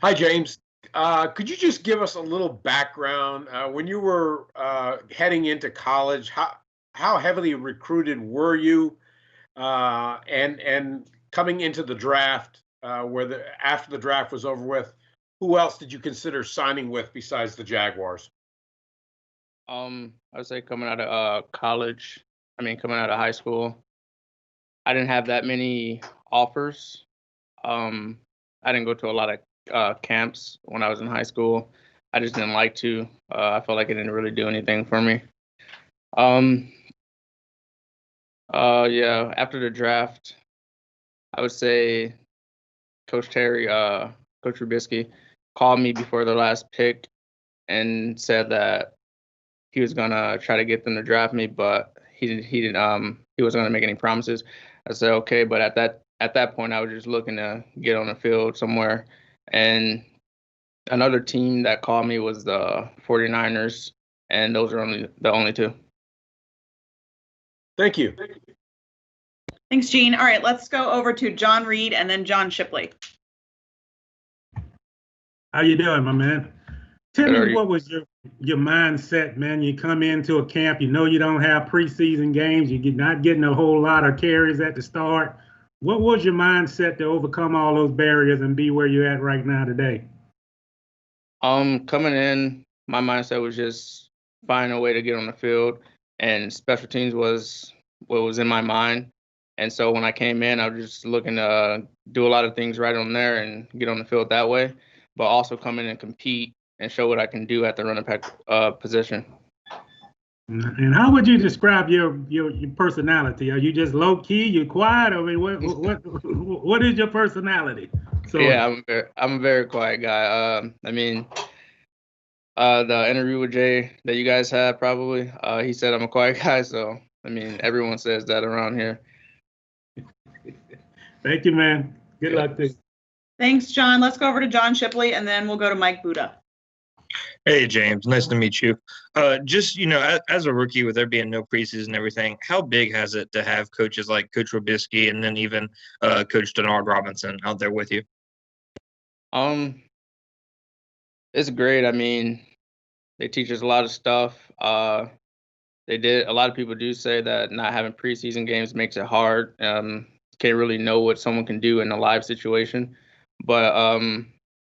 Hi, James. Could you just give us a little background when you were heading into college? How heavily recruited were you, and coming into the draft, after the draft was over with, who else did you consider signing with besides the Jaguars? I would say coming out of college, coming out of high school, I didn't have that many offers. Um, I didn't go to a lot of camps when I was in high school. I just didn't like to. I felt like it didn't really do anything for me. Um, yeah, after the draft, I would say Coach Terry, Coach Trubisky, called me before the last pick and said that he was gonna try to get them to draft me, but he wasn't gonna make any promises. I said okay, but at that point I was just looking to get on the field somewhere. And another team that called me was the 49ers, and those are only the only two. Thank you. Thanks, Gene. All right, let's go over to John Reed and then John Shipley. How you doing, my man? Tell Good, me, what was your mindset, man? You come into a camp, you know you don't have preseason games, you're not getting a whole lot of carries at the start. What was your mindset to overcome all those barriers and be where you're at right now today? Coming in, my mindset was just finding a way to get on the field, and special teams was what was in my mind. And so when I came in, I was just looking to do a lot of things right on there and get on the field that way, but also come in and compete and show what I can do at the running back position. And how would you describe your personality? Are you just low key? You quiet? I mean, what is your personality? So yeah, I'm a very quiet guy. The interview with Jay that you guys had probably, he said I'm a quiet guy. So everyone says that around here. Thank you, man. Good luck to you. Thanks, John. Let's go over to John Shipley, and then we'll go to Mike Buda. Hey, James. Nice to meet you. As a rookie, with there being no preseason and everything, how big has it to have coaches like Coach Robisky and then even Coach Denard Robinson out there with you? It's great. They teach us a lot of stuff. A lot of people do say that not having preseason games makes it hard. Can't really know what someone can do in a live situation. But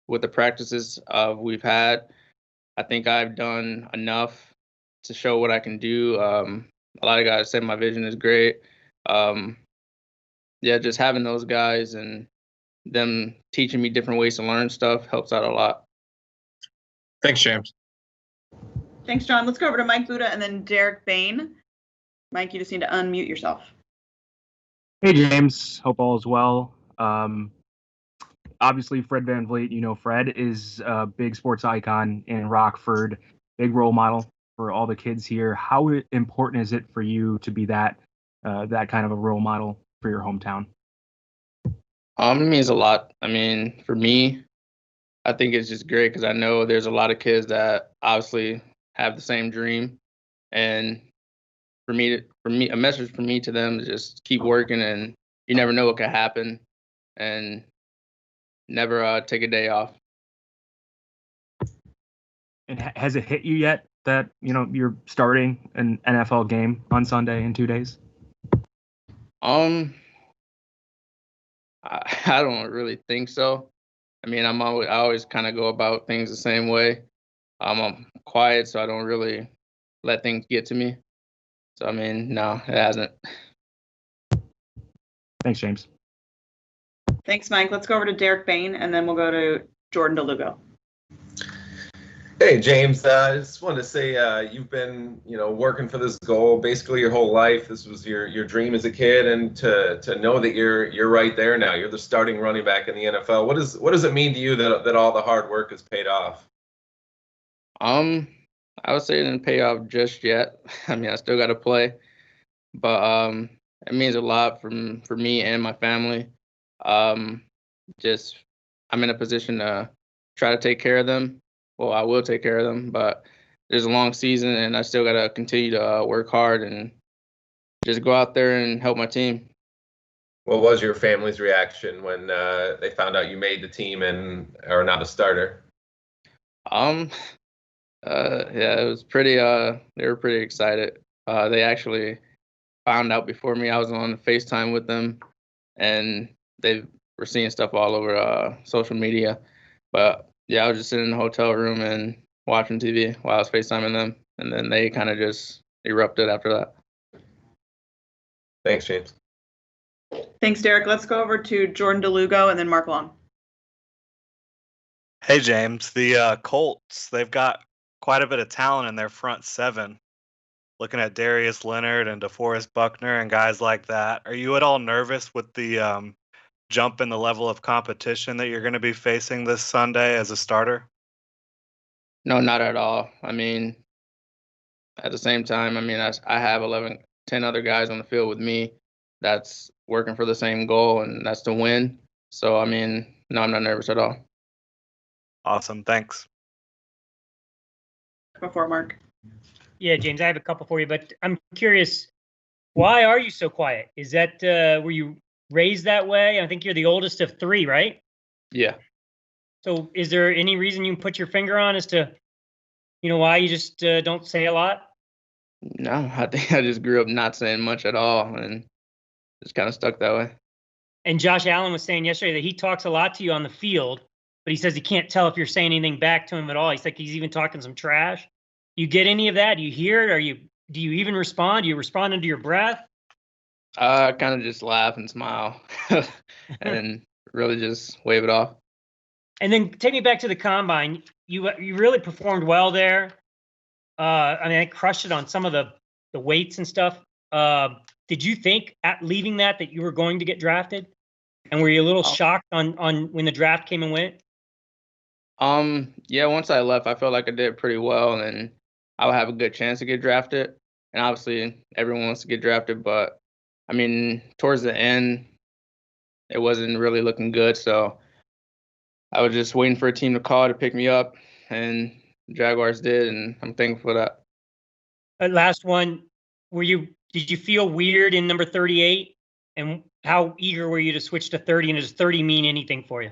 with the practices we've had, I think I've done enough to show what I can do. A lot of guys say my vision is great. Just having those guys and them teaching me different ways to learn stuff helps out a lot. Thanks, James. Thanks, John. Let's go over to Mike Buda and then Derek Bain. Mike, you just need to unmute yourself. Hey, James. Hope all is well. Obviously, Fred VanVleet, Fred is a big sports icon in Rockford, big role model for all the kids here. How important is it for you to be that kind of a role model for your hometown? It means a lot. For me, I think it's just great because I know there's a lot of kids that obviously have the same dream. And for me, a message for me to them is just keep working, and you never know what could happen, and never take a day off. And has it hit you yet that, you're starting an NFL game on Sunday in 2 days? I don't really think so. I always kind of go about things the same way. I'm quiet, so I don't really let things get to me. So, no, it hasn't. Thanks, James. Thanks, Mike. Let's go over to Derek Bain, and then we'll go to Jordan DeLugo. Hey, James. I just wanted to say you've been, working for this goal basically your whole life. This was your dream as a kid, and to know that you're right there now. You're the starting running back in the NFL. What does it mean to you that all the hard work has paid off? I would say it didn't pay off just yet. I still got to play, but it means a lot for me and my family. I'm in a position to try to take care of them. Well, I will take care of them, but there's a long season, and I still got to continue to work hard and just go out there and help my team. What was your family's reaction when they found out you made the team and are not a starter? Um, yeah, it was pretty. They were pretty excited. They actually found out before me. I was on FaceTime with them, and they were seeing stuff all over social media. But yeah, I was just sitting in the hotel room and watching TV while I was FaceTiming them, and then they kind of just erupted after that. Thanks, James. Thanks, Derek. Let's go over to Jordan DeLugo and then Mark Long. Hey, James. The Colts, they've got quite a bit of talent in their front seven. Looking at Darius Leonard and DeForest Buckner and guys like that, are you at all nervous with the jump in the level of competition that you're going to be facing this Sunday as a starter? No, not at all. I mean, at the same time, I mean, I have 10 other guys on the field with me that's working for the same goal, and that's to win. So, I mean, no, I'm not nervous at all. Awesome. Thanks. Before Mark. Yeah, James, I have a couple for you, but I'm curious, why are you so quiet? Is that were you raised that way? I think you're the oldest of three, right? Yeah. So is there any reason you can put your finger on as to, why you just don't say a lot? No, I think I just grew up not saying much at all and just kind of stuck that way. And Josh Allen was saying yesterday that he talks a lot to you on the field, but he says he can't tell if you're saying anything back to him at all. He's like, he's even talking some trash. You get any of that? Do you hear it? Do you even respond? Do you respond under your breath? I kind of just laugh and smile and really just wave it off. And then take me back to the combine. You really performed well there. I crushed it on some of the weights and stuff. Did you think at leaving that you were going to get drafted? And were you a little shocked on when the draft came and went? Yeah, once I left, I felt like I did pretty well and I would have a good chance to get drafted. And obviously everyone wants to get drafted, but I mean, towards the end, it wasn't really looking good. So I was just waiting for a team to call to pick me up, and the Jaguars did, and I'm thankful for that. Last one, did you feel weird in number 38? And how eager were you to switch to 30? And does 30 mean anything for you?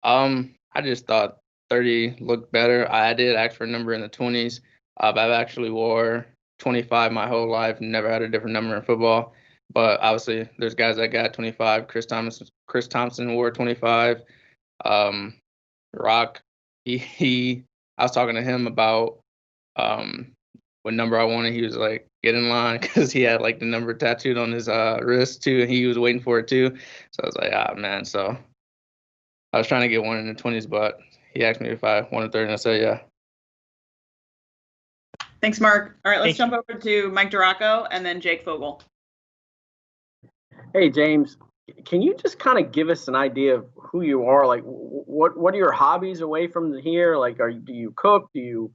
I just thought 30 looked better. I did ask for a number in the 20s. I've actually wore 25 my whole life, never had a different number in football. But obviously, there's guys that got 25. Chris Thompson wore 25. Rock, I was talking to him about what number I wanted. He was like, get in line, because he had like the number tattooed on his wrist too, and he was waiting for it too. So I was like, man. So I was trying to get one in the 20s, but he asked me if I wanted 30, and I said yeah. Thanks, Mark. All right, let's jump over to Mike Duraco and then Jake Fogel. Hey, James, can you just kind of give us an idea of who you are? Like, what are your hobbies away from here? Like, do you cook? Do you,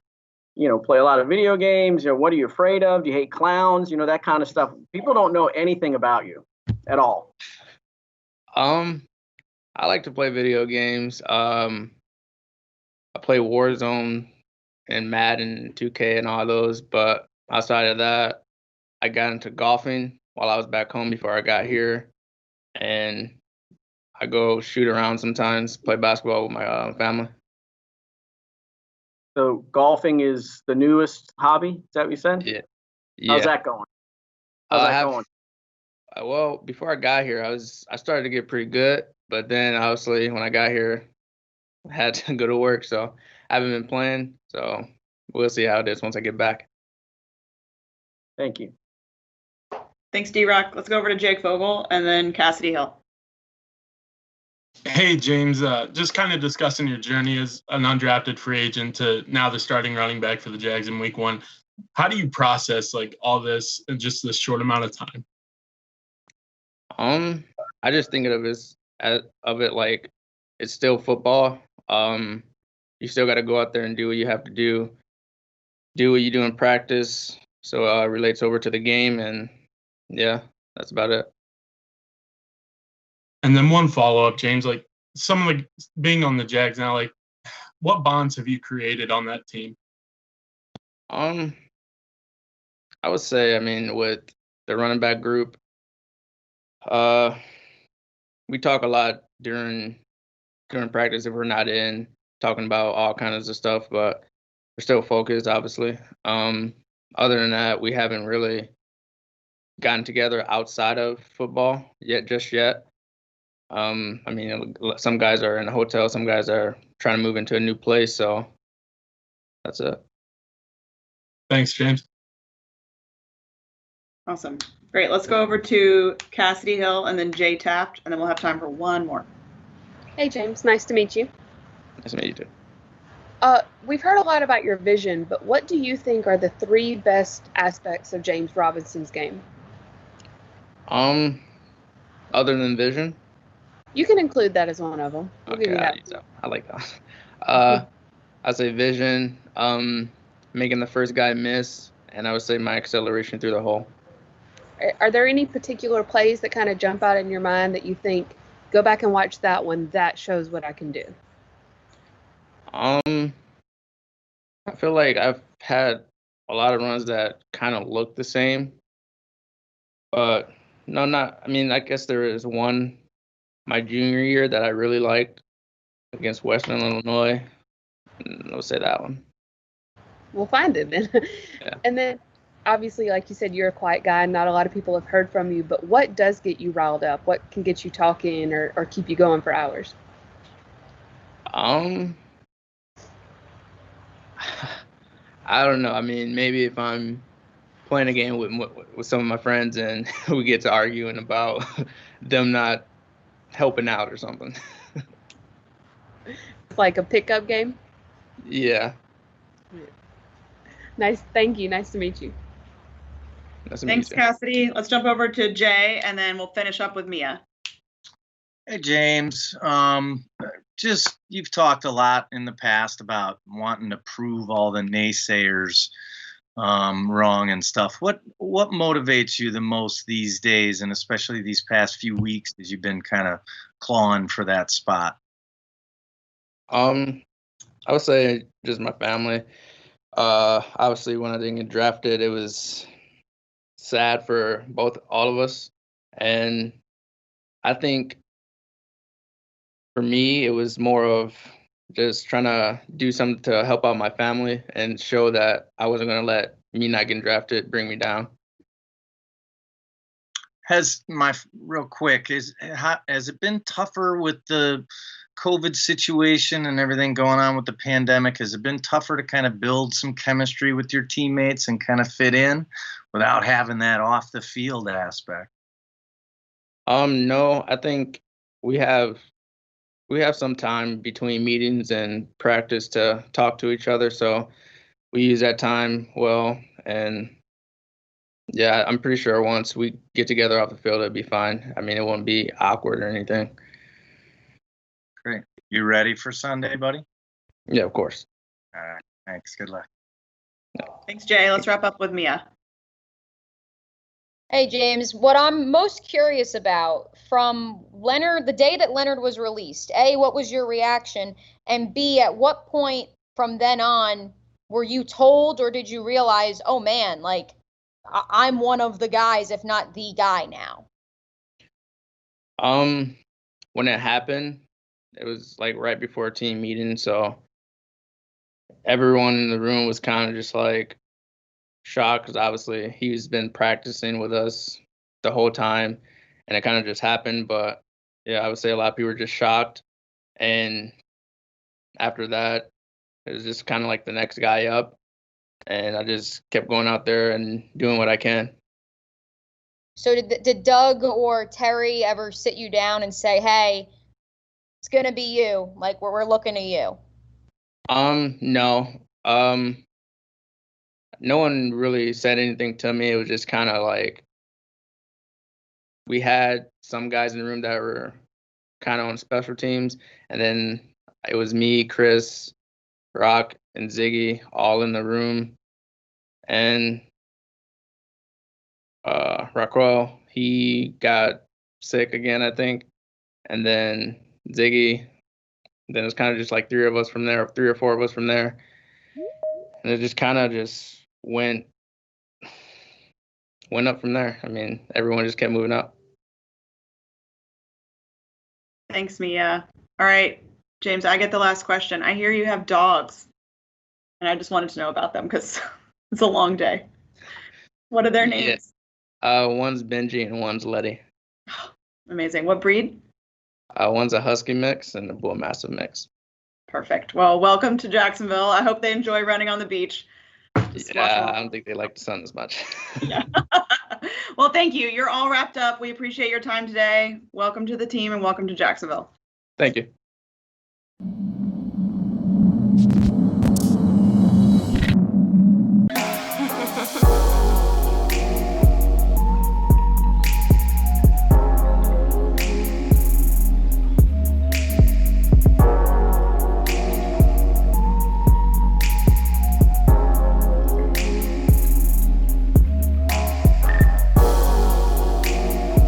play a lot of video games? What are you afraid of? Do you hate clowns? That kind of stuff. People don't know anything about you at all. I like to play video games. I play Warzone and Madden, 2K, and all those. But outside of that, I got into golfing while I was back home before I got here, and I go shoot around sometimes, play basketball with my family. So golfing is the newest hobby? Is that what you said? Yeah. How's that going? Going? Well, before I got here, I started to get pretty good, but then obviously when I got here, I had to go to work, so I haven't been playing. So we'll see how it is once I get back. Thank you. Thanks, D-Rock. Let's go over to Jake Fogel and then Cassidy Hill. Hey, James, just kind of discussing your journey as an undrafted free agent to now the starting running back for the Jags in week 1. How do you process like all this in just this short amount of time? I just think of it like it's still football. You still got to go out there and do what you have to do what you do in practice. So it relates over to the game, and yeah, that's about it. And then one follow-up, James, like some of the being on the Jags now, like what bonds have you created on that team? I would say, with the running back group, we talk a lot during practice if we're not in, talking about all kinds of stuff, but we're still focused, obviously. Other than that, we haven't really gotten together outside of football just yet. I mean, some guys are in a hotel, some guys are trying to move into a new place, so that's it. Thanks, James. Awesome. Great. Let's go over to Cassidy Hill and then Jay Taft, and then we'll have time for one more. Hey, James. Nice to meet you. Nice to meet you too. We've heard a lot about your vision, but what do you think are the 3 best aspects of James Robinson's game? Other than vision? You can include that as one of them. We'll give you that. I like that. I'd say vision, making the first guy miss, and I would say my acceleration through the hole. Are there any particular plays that kind of jump out in your mind that you think, go back and watch that one, that shows what I can do? I feel like I've had a lot of runs that kind of look the same, but no, I mean, I guess there is one my junior year that I really liked against Western Illinois. I'll say that one. We'll find it then. Yeah. And then, obviously, like you said, you're a quiet guy. Not a lot of people have heard from you, but what does get you riled up? What can get you talking or keep you going for hours? I don't know. I mean, maybe if I'm playing a game with some of my friends and we get to arguing about them not helping out or something. It's like a pickup game? Yeah. Nice. Thank you. Nice to meet you. Nice to meet Thanks, you. Cassidy. Let's jump over to Jay, and then we'll finish up with Mia. Hey, James. Just you've talked a lot in the past about wanting to prove all the naysayers wrong and stuff. What motivates you the most these days, and especially these past few weeks as you've been kind of clawing for that spot? I would say just my family. Obviously, when I didn't get drafted, it was sad for all of us, and I think for me, it was more of just trying to do something to help out my family and show that I wasn't going to let me not getting drafted bring me down. Real quick, has it been tougher with the COVID situation and everything going on with the pandemic? Has it been tougher to kind of build some chemistry with your teammates and kind of fit in without having that off the field aspect? No, I think we have some time between meetings and practice to talk to each other, so we use that time well. And yeah, I'm pretty sure once we get together off the field, it'll be fine. I mean, it won't be awkward or anything. Great. You ready for Sunday, buddy? Yeah, of course. All right. Thanks. Good luck. Thanks, Jay. Let's wrap up with Mia. Hey, James, what I'm most curious about from Leonard, the day that Leonard was released, A, what was your reaction? And B, at what point from then on were you told or did you realize, oh man, like I'm one of the guys, if not the guy now? When it happened, it was like right before a team meeting, so everyone in the room was kind of just like shocked because obviously he's been practicing with us the whole time and it kind of just happened. But yeah, I would say a lot of people were just shocked, and after that it was just kind of like the next guy up, and I just kept going out there and doing what I can. So did Doug or Terry ever sit you down and say, hey, it's gonna be you, like we're looking at you? No. No one really said anything to me. It was just kind of like we had some guys in the room that were kind of on special teams, and then it was me, Chris, Rock, and Ziggy all in the room. And Rockwell, he got sick again, I think. And then Ziggy, then it's kind of just like three or four of us from there. And it just kind of just went up from there. I mean, everyone just kept moving up. Thanks, Mia. All right, James, I get the last question. I hear you have dogs, and I just wanted to know about them because it's a long day. What are their names? One's Benji and one's Letty. Amazing. What breed? One's a Husky mix and a Bull Mastiff mix. Perfect. Well, welcome to Jacksonville. I hope they enjoy running on the beach. Yeah, I don't think they like the sun as much. Yeah. Well, thank you. You're all wrapped up. We appreciate your time today. Welcome to the team and welcome to Jacksonville. Thank you.